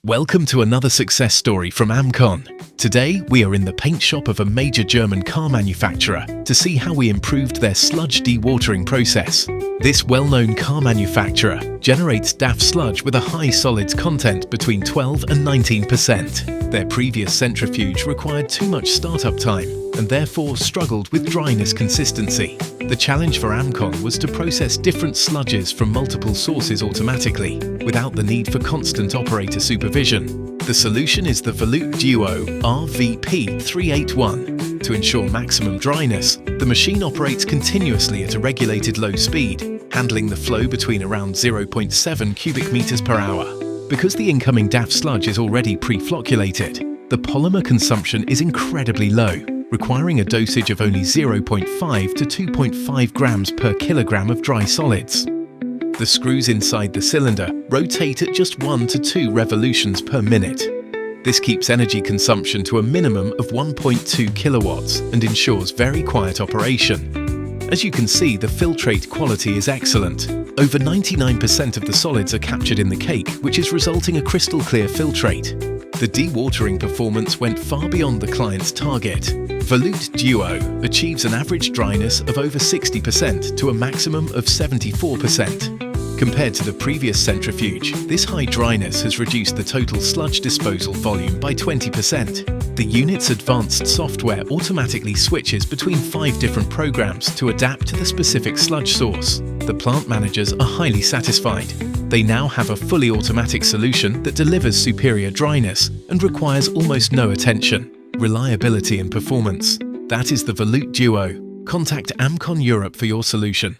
Welcome to another success story from AMCON. Today, we are in the paint shop of a major German car manufacturer to see how we improved their sludge dewatering process. This well-known car manufacturer generates DAF sludge with a high solids content between 12 and 19%. Their previous centrifuge required too much startup time and therefore struggled with dryness consistency. The challenge for AMCON was to process different sludges from multiple sources automatically, without the need for constant operator supervision. The solution is the VOLUTE Duo RVP381. To ensure maximum dryness, the machine operates continuously at a regulated low speed, handling the flow between around 0.7 cubic meters per hour. Because the incoming DAF sludge is already pre-flocculated, the polymer consumption is incredibly low, requiring a dosage of only 0.5 to 2.5 grams per kilogram of dry solids. The screws inside the cylinder rotate at just 1 to 2 revolutions per minute. This keeps energy consumption to a minimum of 1.2 kilowatts and ensures very quiet operation. As you can see, the filtrate quality is excellent. Over 99% of the solids are captured in the cake, which is resulting a crystal clear filtrate. The dewatering performance went far beyond the client's target. VOLUTE Duo achieves an average dryness of over 60% to a maximum of 74%. Compared to the previous centrifuge, this high dryness has reduced the total sludge disposal volume by 20%. The unit's advanced software automatically switches between 5 different programs to adapt to the specific sludge source. The plant managers are highly satisfied. They now have a fully automatic solution that delivers superior dryness and requires almost no attention. Reliability and performance. That is the VOLUTE Duo. Contact AMCON Europe for your solution.